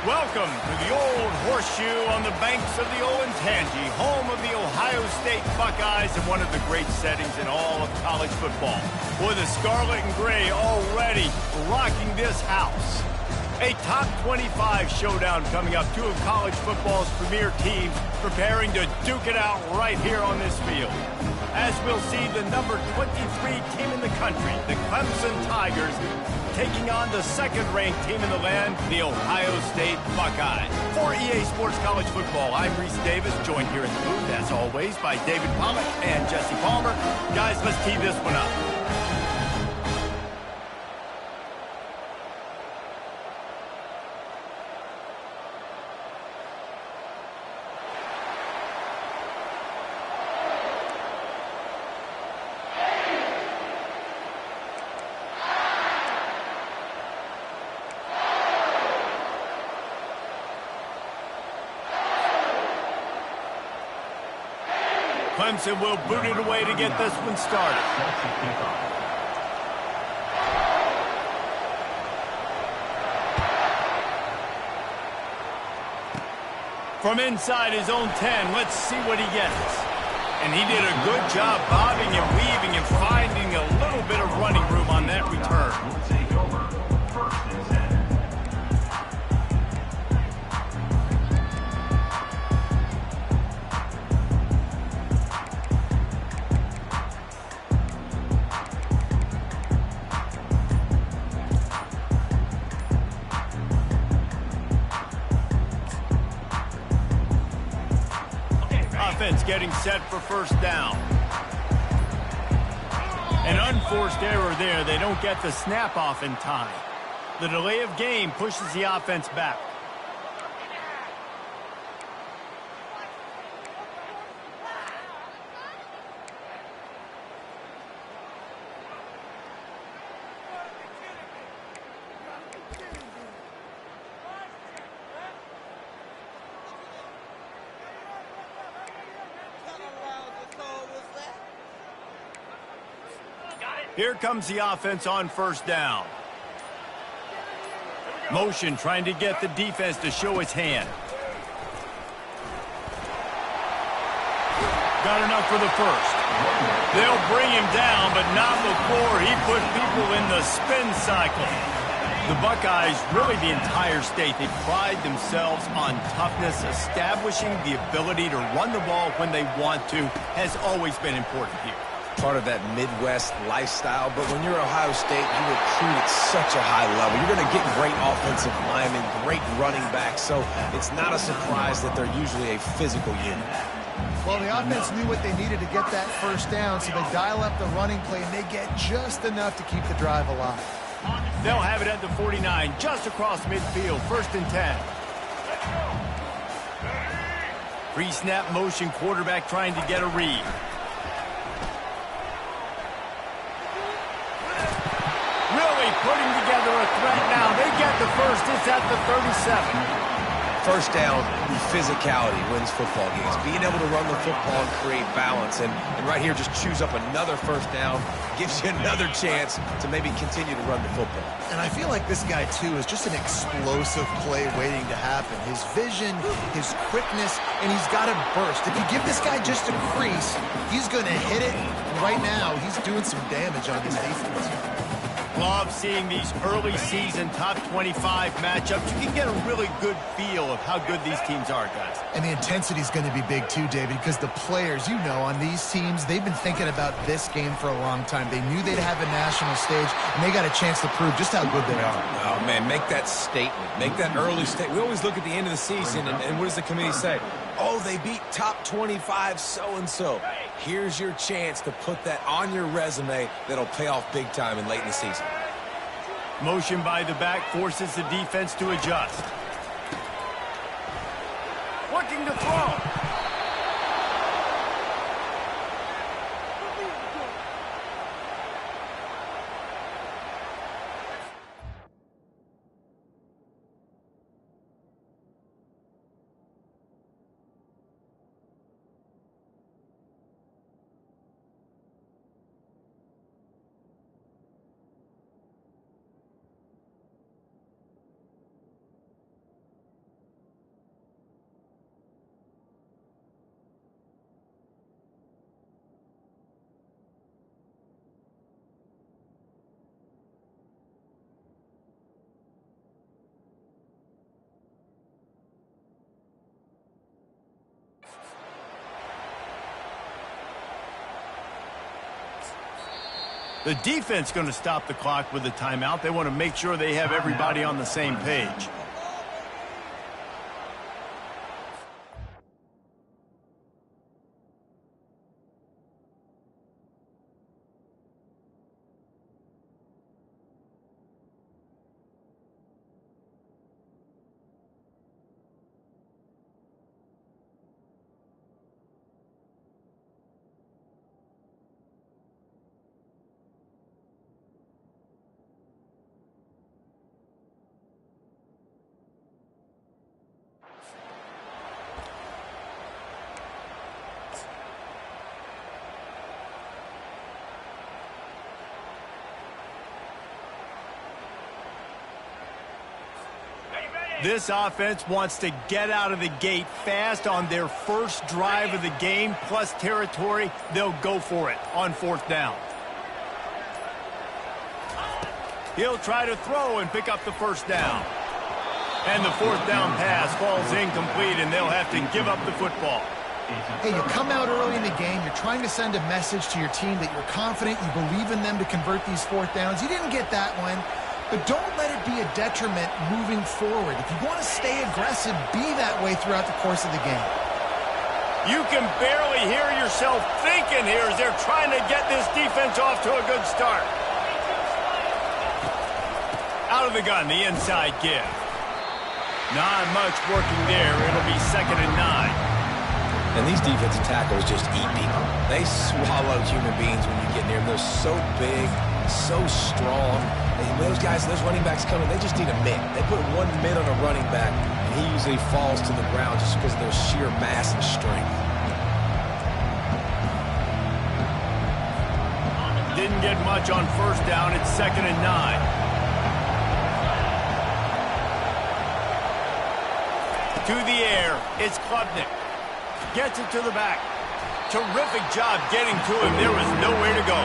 Welcome to the old horseshoe on the banks of the Olentangy, home of the Ohio State Buckeyes and one of the great settings in all of college football. Boy, the scarlet and gray already rocking this house. A top 25 showdown coming up. Two of college football's premier teams preparing to duke it out right here on this field. As we'll see, the number 23 team in the country, the Clemson Tigers, taking on the second-ranked team in the land, the Ohio State Buckeyes. For EA Sports College Football, I'm Reese Davis, joined here in the booth, as always, by David Pollack and Jesse Palmer. Guys, let's tee this one up. Clemson will boot it away to get this one started. From inside his own 10, let's see what he gets. And he did a good job bobbing and weaving and finding a little bit of running room on that return. Offense getting set for first down. An unforced error there. They don't get the snap off in time. The delay of game pushes the offense back. Here comes the offense on first down. Motion trying to get the defense to show its hand. Got enough for the first. They'll bring him down, but not before he put people in the spin cycle. The Buckeyes, really the entire state, they pride themselves on toughness. Establishing the ability to run the ball when they want to has always been important here. Part of that Midwest lifestyle, but when you're Ohio State, you recruit at such a high level. You're going to get great offensive linemen, great running backs, so it's not a surprise that they're usually a physical unit. Well, the offense knew what they needed to get that first down, so they dial up the running play, and they get just enough to keep the drive alive. They'll have it at the 49, just across midfield, 1st and 10. Pre-snap motion, quarterback trying to get a read. Putting together a threat now. They get the first. It's at the 37. First down, physicality wins football games. Being able to run the football and create balance. And right here, just choose up another first down. Gives you another chance to maybe continue to run the football. And I feel like this guy, too, is just an explosive play waiting to happen. His vision, his quickness, and he's got a burst. If you give this guy just a crease, he's going to hit it. Right now, he's doing some damage on his defense. Love seeing these early season top 25 matchups. You can get a really good feel of how good these teams are, guys. And the intensity is going to be big too, David, because the players, you know, on these teams, they've been thinking about this game for a long time. They knew they'd have a national stage, and they got a chance to prove just how good they are. Oh, man, make that statement. Make that early statement. We always look at the end of the season, and what does the committee say? Oh, they beat top 25 so-and-so. Here's your chance to put that on your resume that'll pay off big time and late in the season. Motion by the back forces the defense to adjust. Looking to throw. The defense going to stop the clock with a timeout. They want to make sure they have everybody on the same page. This offense wants to get out of the gate fast on their first drive of the game, plus territory. They'll go for it on 4th down. He'll try to throw and pick up the 1st down. And the 4th down pass falls incomplete, and they'll have to give up the football. Hey, you come out early in the game, you're trying to send a message to your team that you're confident, you believe in them to convert these 4th downs. You didn't get that one. But don't let it be a detriment moving forward. If you want to stay aggressive, be that way throughout the course of the game. You can barely hear yourself thinking here as they're trying to get this defense off to a good start. Out of the gun, the inside give. Not much working there. It'll be 2nd and 9. And these defensive tackles just eat people. They swallow human beings when you get near them. They're so big, so strong. And those guys, those running backs coming, they just need a mitt. They put one mitt on a running back, and he usually falls to the ground just because of their sheer mass and strength. Didn't get much on 1st down. It's 2nd and 9. To the air, it's Klubnik. Gets it to the back. Terrific job getting to him. There was nowhere to go.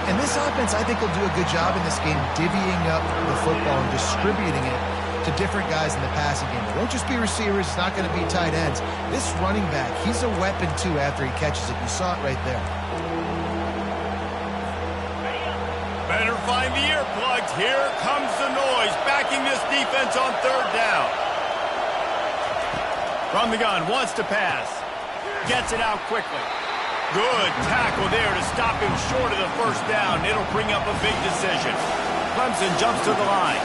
And this offense, I think, will do a good job in this game divvying up the football and distributing it to different guys in the passing game. It won't just be receivers. It's not going to be tight ends. This running back, he's a weapon, too, after he catches it. You saw it right there. Better find the earplugs. Here comes the noise, backing this defense on 3rd down. From the gun, wants to pass. Gets it out quickly. Good tackle there to stop him short of the 1st down. It'll bring up a big decision. Clemson jumps to the line.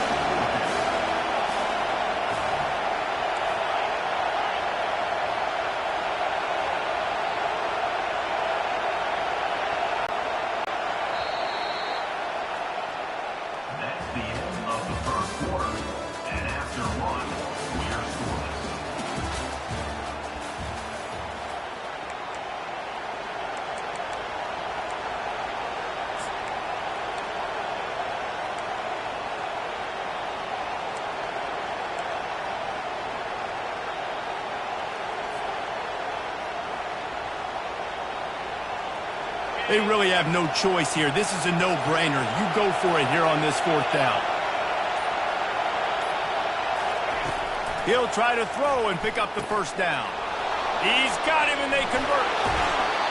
That's the end of the 1st quarter. And after 1, we're scoreless. They really have no choice here. This is a no-brainer. You go for it here on this 4th down. He'll try to throw and pick up the 1st down. He's got him, and they convert.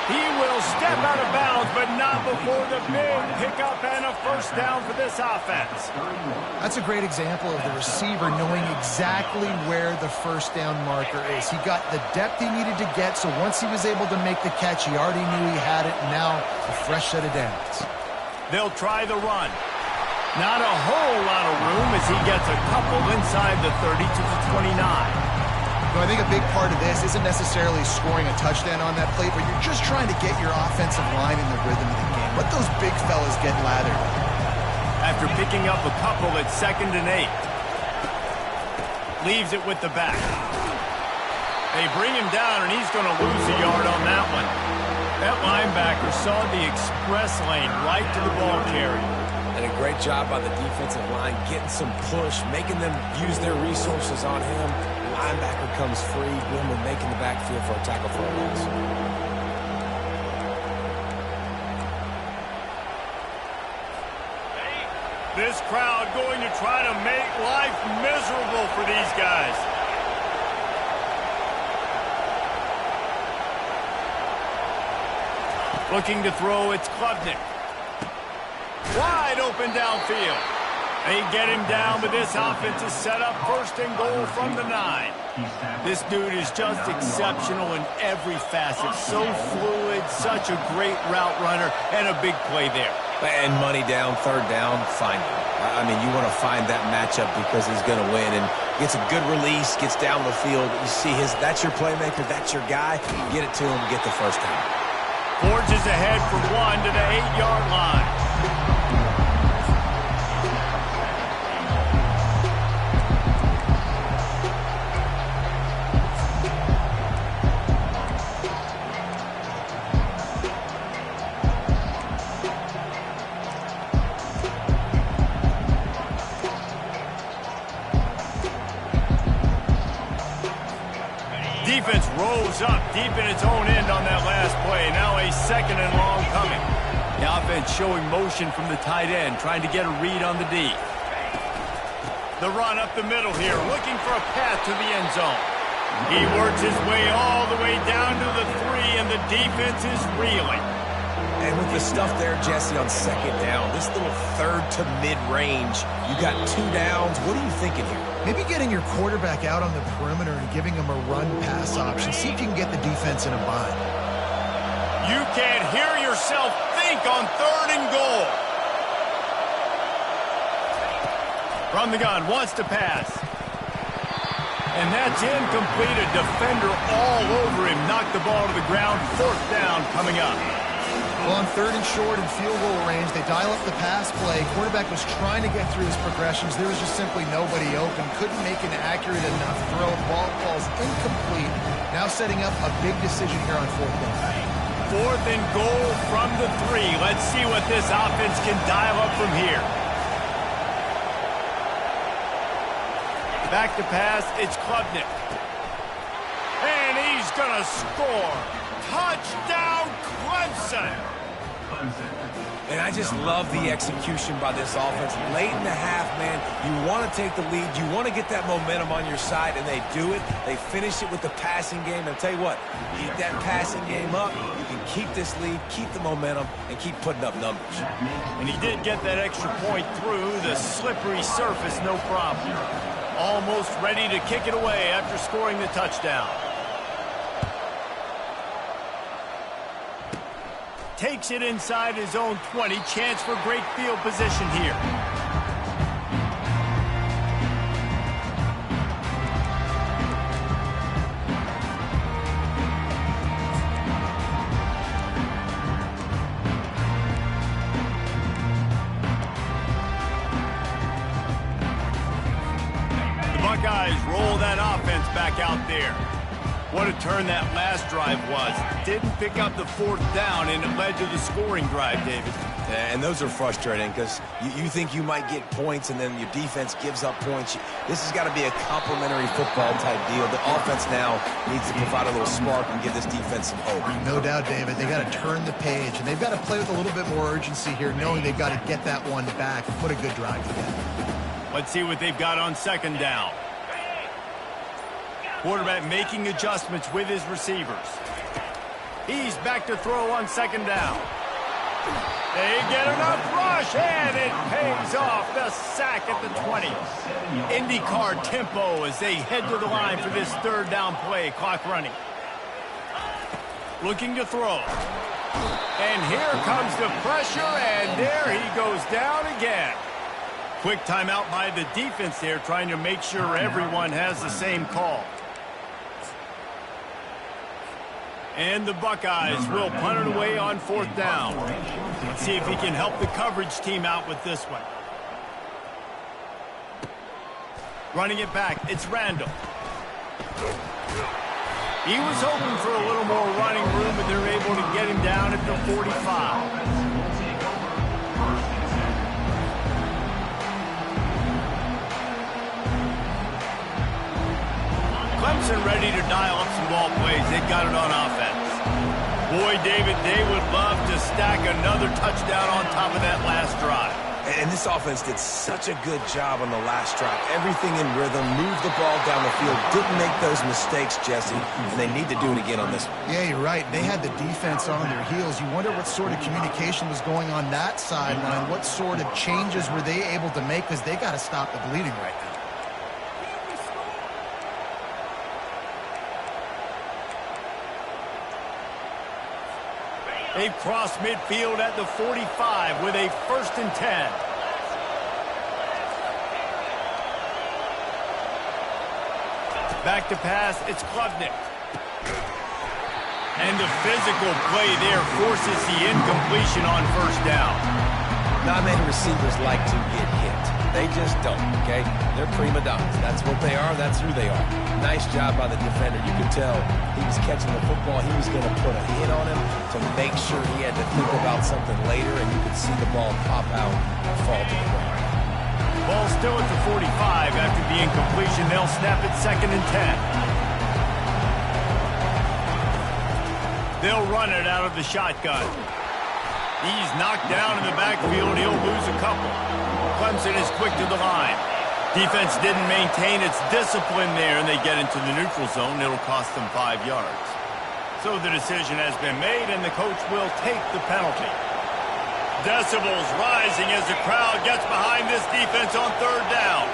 He will step out of bounds, but not before the big pickup and a 1st down for this offense. That's a great example of the receiver knowing exactly where the 1st down marker is. He got the depth he needed to get, so once he was able to make the catch, he already knew he had it, and now a fresh set of downs. They'll try the run. Not a whole lot of room as he gets a couple inside the 30 to the 29. I think a big part of this isn't necessarily scoring a touchdown on that play, but you're just trying to get your offensive line in the rhythm of the game. Let those big fellas get lathered. After picking up a couple at 2nd and 8. Leaves it with the back. They bring him down, and he's going to lose a yard on that one. That linebacker saw the express lane right to the ball carrier. And a great job by the defensive line, getting some push, making them use their resources on him. Linebacker comes free, boom, and making the backfield for a tackle for a loss. This crowd going to try to make life miserable for these guys. Looking to throw, it's Klubnik. Wide open downfield. They get him down, but this offense is set up 1st and goal from the 9. This dude is just exceptional in every facet. So fluid, such a great route runner, and a big play there. And money down, 3rd down, find him. I mean, you want to find that matchup because he's going to win. And gets a good release, gets down the field. You see that's your playmaker, that's your guy. Get it to him, get the 1st down. Forges ahead for 1 to the 8-yard line. Defense rolls up deep in its own end on that last play. Now a 2nd and long coming. The offense showing motion from the tight end, trying to get a read on the D. The run up the middle here, looking for a path to the end zone. He works his way all the way down to the 3, and the defense is reeling. And with the stuff there, Jesse, on 2nd down, this little 3rd to mid-range, you got 2 downs. What are you thinking here? Maybe getting your quarterback out on the perimeter and giving him a run-pass option. See if you can get the defense in a bind. You can't hear yourself think on 3rd and goal. From the gun, wants to pass. And that's incomplete. A defender all over him. Knocked the ball to the ground. 4th down coming up. Well, on 3rd and short and field goal range, they dial up the pass play. Quarterback was trying to get through his progressions. There was just simply nobody open. Couldn't make an accurate enough throw. Ball falls incomplete. Now setting up a big decision here on 4th down. 4th and goal from the 3. Let's see what this offense can dial up from here. Back to pass, it's Klubnik. And he's going to score. Touchdown, Clemson! And I just love the execution by this offense. Late in the half, man, you want to take the lead. You want to get that momentum on your side, and they do it. They finish it with the passing game. And I'll tell you what, keep that passing game up. You can keep this lead, keep the momentum, and keep putting up numbers. And he did get that extra point through the slippery surface, no problem. Almost ready to kick it away after scoring the touchdown. Takes it inside his own 20. Chance for great field position here. The Buckeyes roll that offense back out there. What a turn that last drive was. Didn't pick up the 4th down, and it led to the scoring drive, David. And those are frustrating because you think you might get points, and then your defense gives up points. This has got to be a complementary football type deal. The offense now needs to provide a little spark and give this defense some hope. No doubt, David. They got to turn the page, and they've got to play with a little bit more urgency here, knowing they've got to get that one back and put a good drive together. Let's see what they've got on 2nd down. Quarterback making adjustments with his receivers. He's back to throw on 2nd down. They get enough rush, and it pays off. The sack at the 20. IndyCar tempo as they head to the line for this 3rd down play. Clock running. Looking to throw. And here comes the pressure, and there he goes down again. Quick timeout by the defense there, trying to make sure everyone has the same call. And the Buckeyes will punt it away on 4th down. Let's see if he can help the coverage team out with this one. Running it back, it's Randall. He was hoping for a little more running room, but they're able to get him down at the 45. Clemson ready to dial up some ball plays. They got it on offense. Boy, David, they would love to stack another touchdown on top of that last drive. And this offense did such a good job on the last drive. Everything in rhythm, moved the ball down the field, didn't make those mistakes, Jesse, and they need to do it again on this one. Yeah, you're right. They had the defense on their heels. You wonder what sort of communication was going on that sideline. What sort of changes were they able to make, because they got to stop the bleeding right now. They've crossed midfield at the 45 with a 1st and 10. Back to pass, it's Klubnik. And the physical play there forces the incompletion on 1st down. Not many receivers like to get hit. They just don't, okay? They're prima donnas. That's what they are. That's who they are. Nice job by the defender. You could tell he was catching the football. He was going to put a hit on him to make sure he had to think about something later, and you could see the ball pop out and fall to the ground. Ball still at the 45 after the incompletion. They'll snap it 2nd and 10. They'll run it out of the shotgun. He's knocked down in the backfield. He'll lose a couple. Clemson is quick to the line. Defense didn't maintain its discipline there, and they get into the neutral zone. It'll cost them 5 yards. So the decision has been made, and the coach will take the penalty. Decibels rising as the crowd gets behind this defense on 3rd down.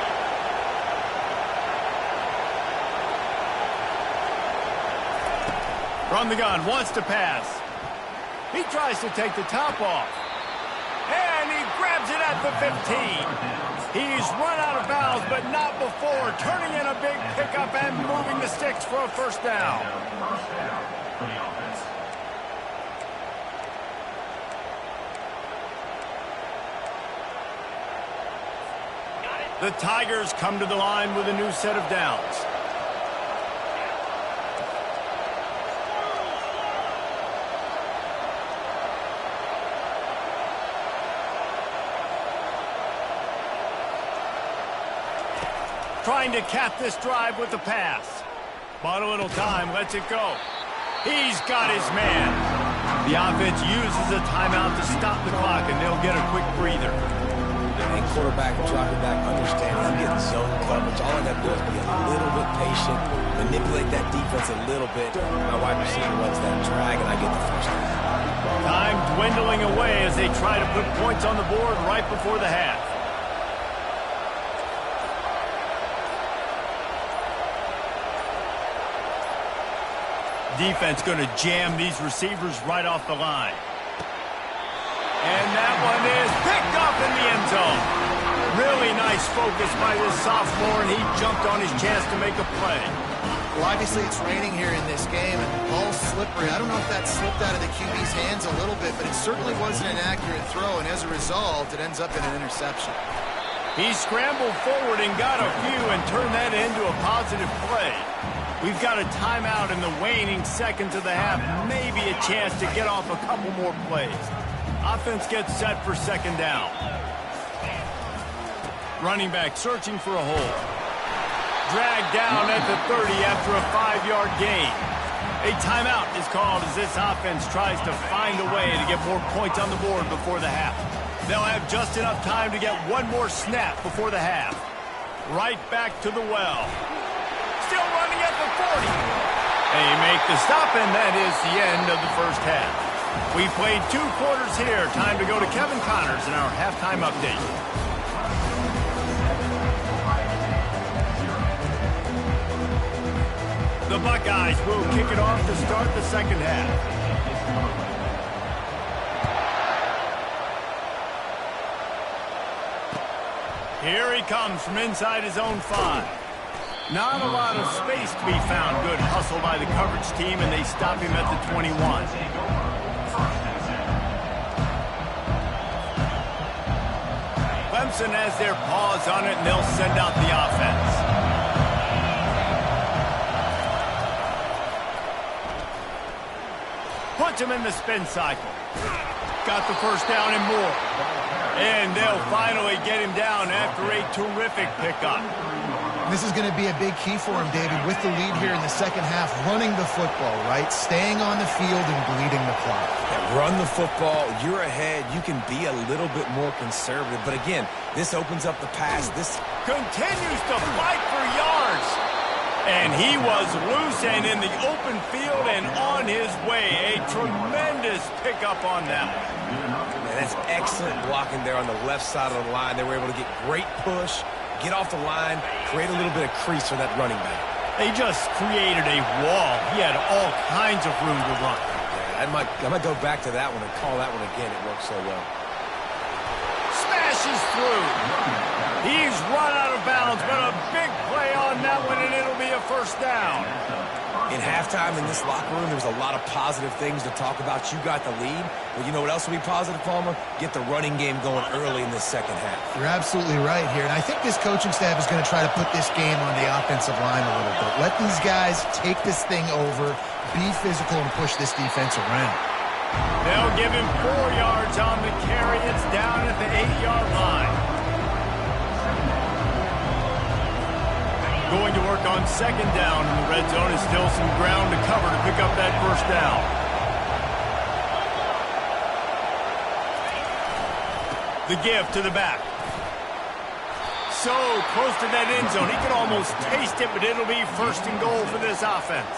From the gun, wants to pass. He tries to take the top off. And he grabs it at the 15. He's run out of bounds, but not before turning in a big pickup and moving the sticks for a 1st down. For the offense. The Tigers come to the line with a new set of downs. Trying to cap this drive with the pass. Bought a little time, lets it go. He's got his man. The offense uses a timeout to stop the clock, and they'll get a quick breather. And quarterback, dropping back, understanding I'm getting zone coverage. All I got to do is be a little bit patient, manipulate that defense a little bit. My wide receiver runs that drag, and I get the 1st down. Time dwindling away as they try to put points on the board right before the half. Defense going to jam these receivers right off the line. And that one is picked up in the end zone. Really nice focus by this sophomore, and he jumped on his chance to make a play. Well, obviously it's raining here in this game, and the ball's slippery. I don't know if that slipped out of the QB's hands a little bit, but it certainly wasn't an accurate throw, and as a result, it ends up in an interception. He scrambled forward and got a few and turned that into a positive play. We've got a timeout in the waning seconds of the half. Maybe a chance to get off a couple more plays. Offense gets set for 2nd down. Running back searching for a hole. Dragged down at the 30 after a 5-yard gain. A timeout is called as this offense tries to find a way to get more points on the board before the half. They'll have just enough time to get one more snap before the half. Right back to the well. Still running at the 40. They make the stop, and that is the end of the 1st half. We played 2 quarters here. Time to go to Kevin Connors in our halftime update. The Buckeyes will kick it off to start the 2nd half. Here he comes from inside his own 5. Not a lot of space to be found. Good hustle by the coverage team, and they stop him at the 21. Clemson has their paws on it, and they'll send out the offense. Puts him in the spin cycle. Got the 1st down and more. And they'll finally get him down after a terrific pickup. This is going to be a big key for him, David, with the lead here in the second half, running the football, right? Staying on the field and bleeding the clock. Yeah, run the football. You're ahead. You can be a little bit more conservative. But again, this opens up the pass. This continues to fight for yards. And he was loose and in the open field and on his way. A tremendous pickup on that one. Man, that's excellent blocking there on the left side of the line. They were able to get great push, get off the line, create a little bit of crease for that running back. They just created a wall. He had all kinds of room to run. Yeah, I might go back to that one and call that one again. It worked so well. Smashes through. He's run out of bounds, but a big play on that one, and it'll be a first down. In halftime in this locker room, there was a lot of positive things to talk about. You got the lead, but you know what else will be positive, Palmer? Get the running game going early in this second half. You're absolutely right here, and I think this coaching staff is going to try to put this game on the offensive line a little bit. Let these guys take this thing over, be physical, and push this defense around. They'll give him 4 yards on the carry. It's down at the 8-yard line. Going to work on second down in the red zone. Is still some ground to cover to pick up that first down. The give to the back. So close to that end zone. He could almost taste it, but it'll be first and goal for this offense.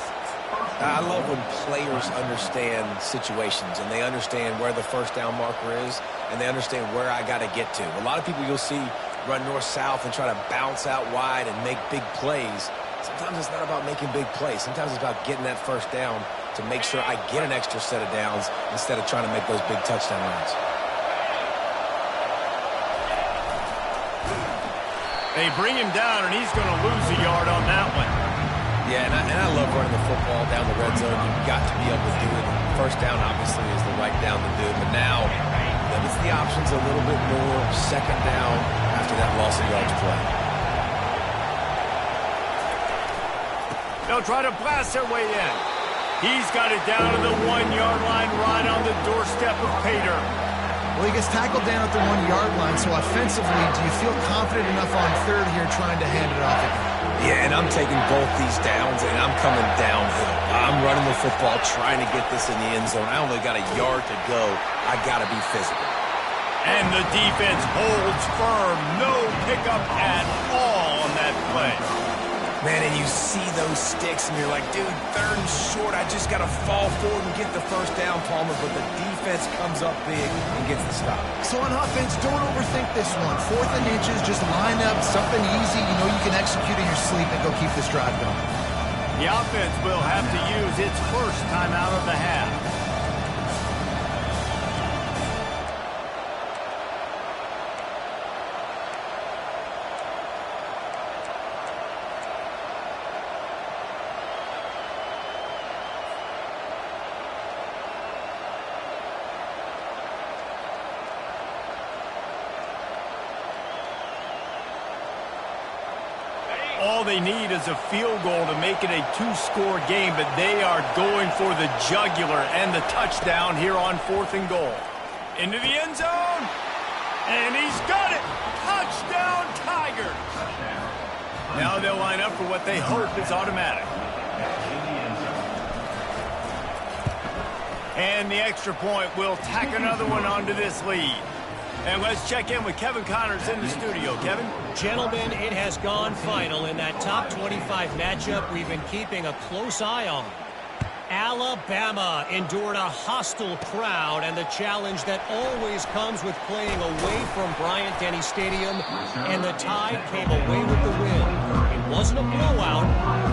I love when players understand situations and they understand where the first down marker is and they understand where I got to get to. A lot of people you'll see run north-south and try to bounce out wide and make big plays. Sometimes it's not about making big plays. Sometimes it's about getting that first down to make sure I get an extra set of downs instead of trying to make those big touchdown runs. They bring him down, and he's going to lose a yard on that one. Yeah, and I love running the football down the red zone. You've got to be able to do it. First down, obviously, is the right down to do it. But now, limits the options a little bit more. Second down after that loss of yards play. They'll try to blast their way in. He's got it down to the 1-yard line, right on the doorstep of Pater. Well, he gets tackled down at the 1-yard line, so offensively, do you feel confident enough on third here trying to hand it off again? Yeah, and I'm taking both these downs, and I'm coming downhill. I'm running the football, trying to get this in the end zone. I only got a yard to go. I got to be physical. And the defense holds firm. No pickup at all on that play. Man, and you see those sticks, and you're like, dude, third and short. I just got to fall forward and get the first down, Palmer, but the defense comes up big and gets the stop. So on offense, don't overthink this one. 4th and inches, just line up, something easy you know you can execute in your sleep and go keep this drive going. The offense will have to use its first time out of the half. All they need is a field goal to make it a 2-score game, but they are going for the jugular and the touchdown here on 4th and goal. Into the end zone, and he's got it! Touchdown, Tigers! Now they'll line up for what they hope is automatic. And the extra point will tack another one onto this lead. And let's check in with Kevin Connors in the studio. Kevin? Gentlemen, it has gone final in that top 25 matchup we've been keeping a close eye on. Alabama endured a hostile crowd and the challenge that always comes with playing away from Bryant-Denny Stadium, and the Tide came away with the win. It wasn't a blowout,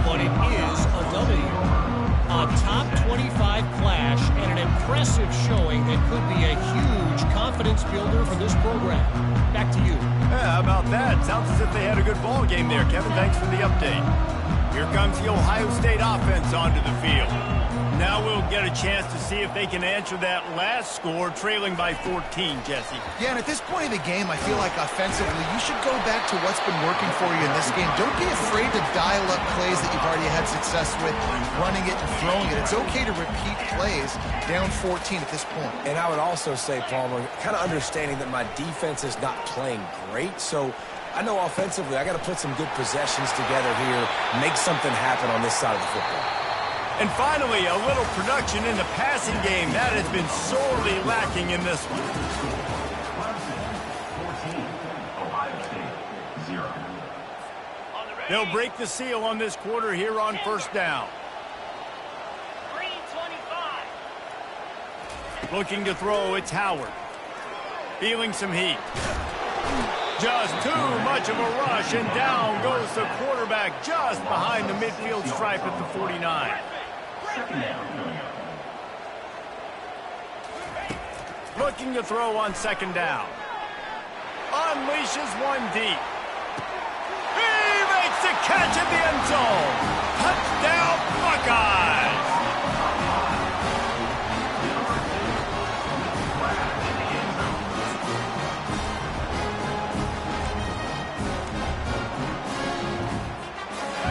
but it is a W. A top 25 clash and an impressive showing that could be a huge confidence builder for this program. Back to you. Yeah, how about that? Sounds as if they had a good ball game there, Kevin. Thanks for the update. Here comes the Ohio State offense onto the field. Now we'll get a chance to see if they can answer that last score, trailing by 14, Jesse. Yeah, and at this point of the game, I feel like offensively, you should go back to what's been working for you in this game. Don't be afraid to dial up plays that you've already had success with, running it and throwing it. It's okay to repeat plays down 14 at this point. And I would also say, Palmer, kind of understanding that my defense is not playing great, so I know offensively I got to put some good possessions together here, make something happen on this side of the football. And finally, a little production in the passing game. That has been sorely lacking in this one. Clemson 14, Ohio State 0. They'll break the seal on this quarter here on first down. Looking to throw, it's Howard. Feeling some heat. Just too much of a rush, and down goes the quarterback just behind the midfield stripe at the 49. Second down. Looking to throw on second down. Unleashes one deep. He makes the catch at the end zone. Touchdown, Buckeyes!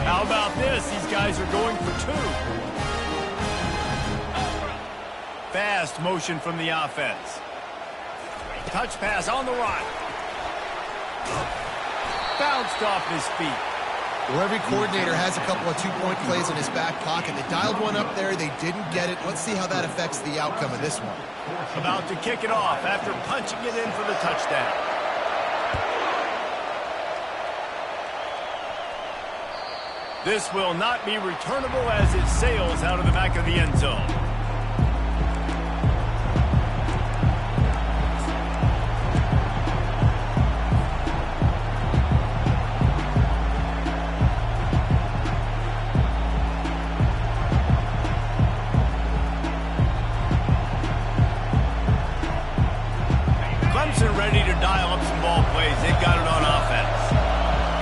How about this? These guys are going for two. Fast motion from the offense. Touch pass on the run. Bounced off his feet. Well, every coordinator has a couple of two-point plays in his back pocket. They dialed one up there. They didn't get it. Let's see how that affects the outcome of this one. About to kick it off after punching it in for the touchdown. This will not be returnable as it sails out of the back of the end zone. Clemson ready to dial up some ball plays. They've got it on offense.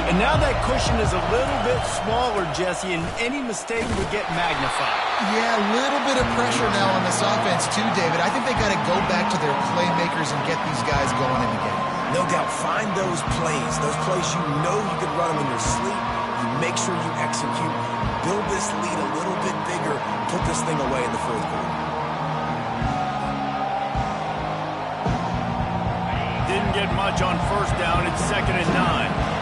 And now that cushion is a little bit smaller, Jesse, and any mistake would get magnified. Yeah, a little bit of pressure now on this offense too, David. I think they got to go back to their playmakers and get these guys going in the game. No doubt, find those plays you know you can run them in your sleep. You make sure you execute, build this lead a little bit bigger, put this thing away in the fourth quarter. Didn't get much on first down. It's 2nd and 9.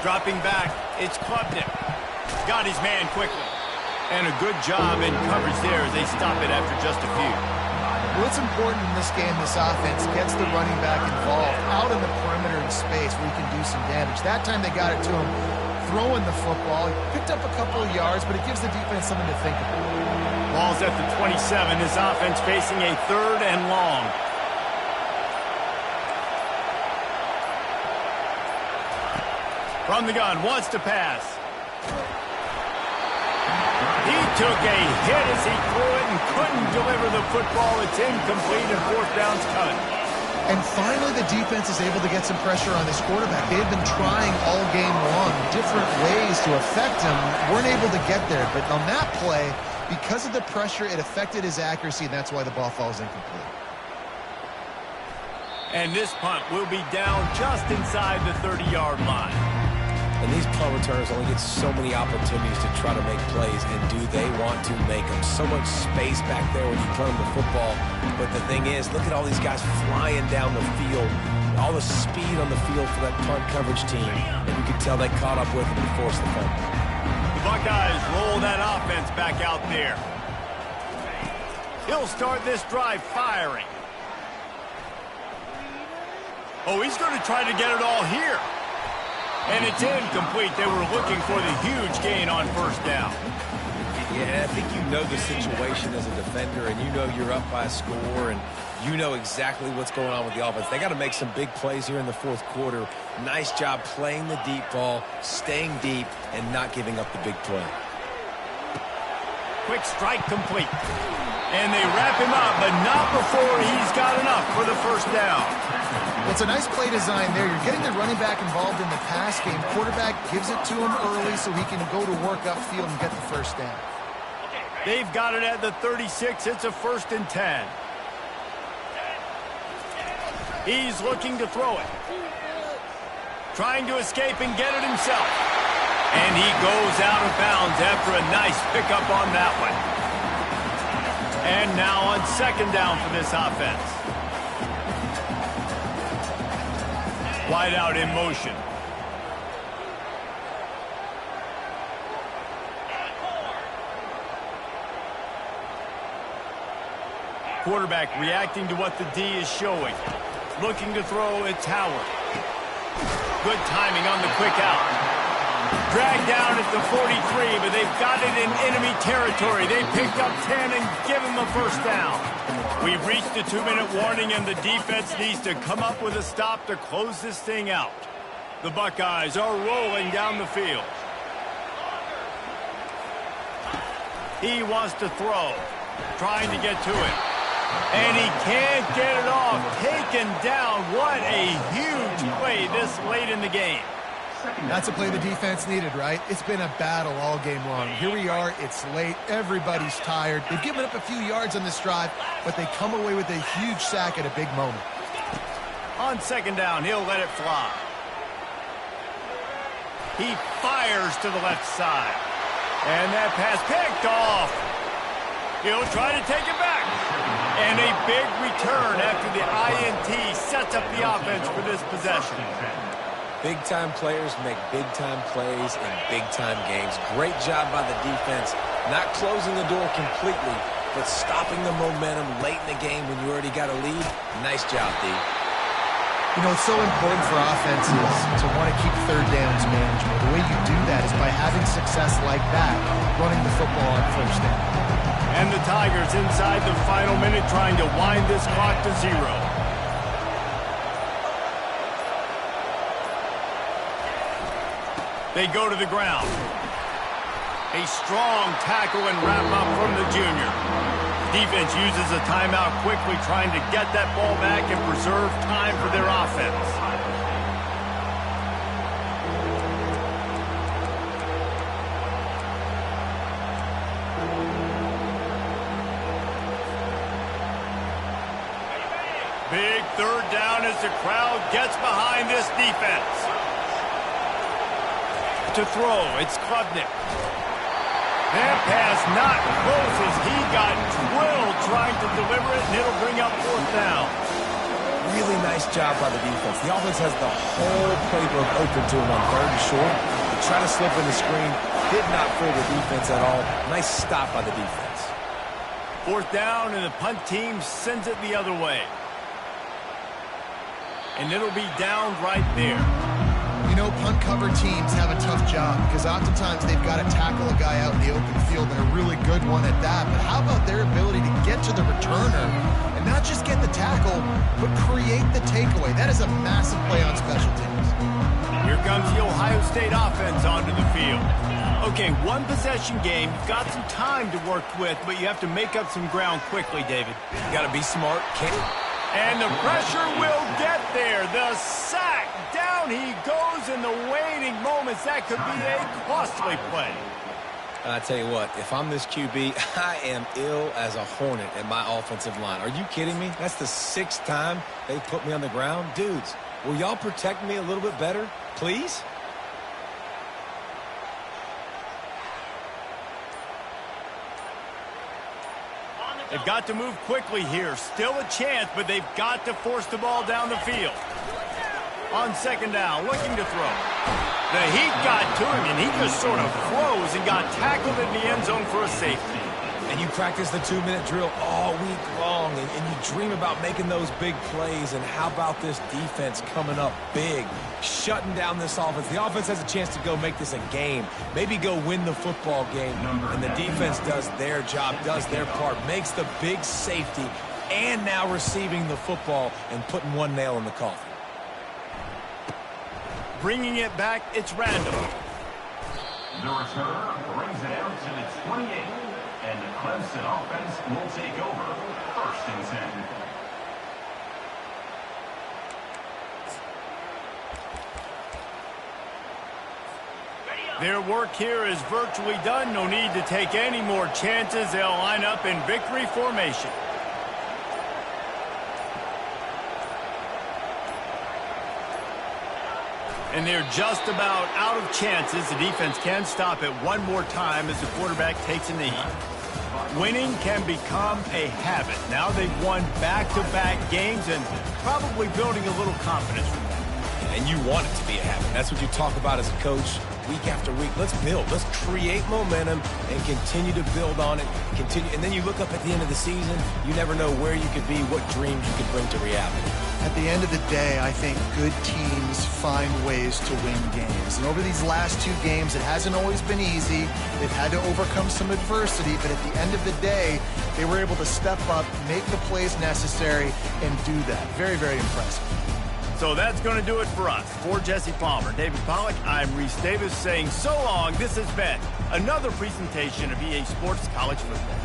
Dropping back, it's Klubnik. Got his man quickly. And a good job in coverage there as they stop it after just a few. Well, it's important in this game, this offense gets the running back involved out in the perimeter in space where he can do some damage. That time they got it to him throwing the football. He picked up a couple of yards, but it gives the defense something to think about. Ball's at the 27. This offense facing a 3rd and long. From the gun, wants to pass. He took a hit as he threw it and couldn't deliver the football. It's incomplete and 4th down's cut. And finally the defense is able to get some pressure on this quarterback. They've been trying all game long different ways to affect him. Weren't able to get there, but on that play, because of the pressure, it affected his accuracy, and that's why the ball falls incomplete. And this punt will be down just inside the 30-yard line. And these punt returners only get so many opportunities to try to make plays, and do they want to make them? So much space back there when you put them the football. But the thing is, look at all these guys flying down the field, all the speed on the field for that punt coverage team. And you can tell they caught up with them and forced the punt. The Buckeyes roll that offense back out there. He'll start this drive firing. Oh, he's going to try to get it all here. And it's incomplete. They were looking for the huge gain on first down. Yeah, I think you know the situation as a defender, and you know you're up by a score, and you know exactly what's going on with the offense. They got to make some big plays here in the fourth quarter. Nice job playing the deep ball, staying deep, and not giving up the big play. Quick strike complete. And they wrap him up, but not before he's got enough for the first down. Well, it's a nice play design there. You're getting the running back involved in the pass game. Quarterback gives it to him early so he can go to work upfield and get the first down. They've got it at the 36. It's a 1st and 10. He's looking to throw it. Trying to escape and get it himself. And he goes out of bounds after a nice pickup on that one. And now on 2nd down for this offense. Wide out in motion. Quarterback reacting to what the D is showing. Looking to throw, it's Howard. Good timing on the quick out. Dragged down at the 43, but they've got it in enemy territory. They picked up 10 and give him a first down. We've reached the 2-minute warning, and the defense needs to come up with a stop to close this thing out. The Buckeyes are rolling down the field. He wants to throw, trying to get to it. And he can't get it off. Taken down. What a huge play this late in the game. That's a play the defense needed, right? It's been a battle all game long. Here we are. It's late. Everybody's tired. They've given up a few yards on this drive, but they come away with a huge sack at a big moment. On second down, he'll let it fly. He fires to the left side. And that pass picked off. He'll try to take it back. And a big return after the INT sets up the offense for this possession. Big-time players make big-time plays in big-time games. Great job by the defense, not closing the door completely, but stopping the momentum late in the game when you already got a lead. Nice job, D. You know, it's so important for offenses to want to keep third downs manageable. The way you do that is by having success like that, running the football on first down. And the Tigers inside the final minute trying to wind this clock to 0. They go to the ground. A strong tackle and wrap-up from the junior. Defense uses a timeout quickly, trying to get that ball back and preserve time for their offense. Big third down as the crowd gets behind this defense. To throw, it's Klubnik. That pass not close as he got drilled trying to deliver it, and it'll bring up fourth down. Really nice job by the defense. The offense has the whole playbook open to him on third and short. They try to slip in the screen, did not fool the defense at all. Nice stop by the defense. Fourth down, and the punt team sends it the other way. And it'll be down right there. You know, punt cover teams have a tough job because oftentimes they've got to tackle a guy out in the open field, and a really good one at that. But how about their ability to get to the returner and not just get the tackle, but create the takeaway? That is a massive play on special teams. Here comes the Ohio State offense onto the field. Okay, one possession game. You've got some time to work with, but you have to make up some ground quickly, David. You got to be smart. And the pressure will get there. The sack. Down he goes in the waiting moments. That could be a costly play. I tell you what, if I'm this QB, I am ill as a hornet at my offensive line. Are you kidding me? That's the 6th time they put me on the ground. Dudes, will y'all protect me a little bit better, please? They've got to move quickly here. Still a chance, but they've got to force the ball down the field. On second down, looking to throw. The heat got to him, and he just sort of froze and got tackled in the end zone for a safety. And you practice the 2-minute drill all week long, and you dream about making those big plays. And how about this defense coming up big, shutting down this offense? The offense has a chance to go make this a game, maybe go win the football game. And the defense does their job, does their part, makes the big safety, and now receiving the football and putting one nail in the coffin. Bringing it back, it's Randall. The return brings it out to the 28, and the Clemson offense will take over 1st and 10. Their work here is virtually done. No need to take any more chances. They'll line up in victory formation. And they're just about out of chances. The defense can stop it one more time as the quarterback takes a knee. Winning can become a habit. Now they've won back-to-back games and probably building a little confidence from that. and you want it to be a habit. That's what you talk about as a coach week after week. Let's build. Let's create momentum and continue to build on it. And then you look up at the end of the season, you never know where you could be, what dreams you could bring to reality. At the end of the day, I think good teams find ways to win games. And over these last 2 games, it hasn't always been easy. They've had to overcome some adversity, but at the end of the day, they were able to step up, make the plays necessary, and do that. Very, very impressive. So that's going to do it for us. For Jesse Palmer, David Pollack, I'm Reese Davis saying so long. This has been another presentation of EA Sports College Football.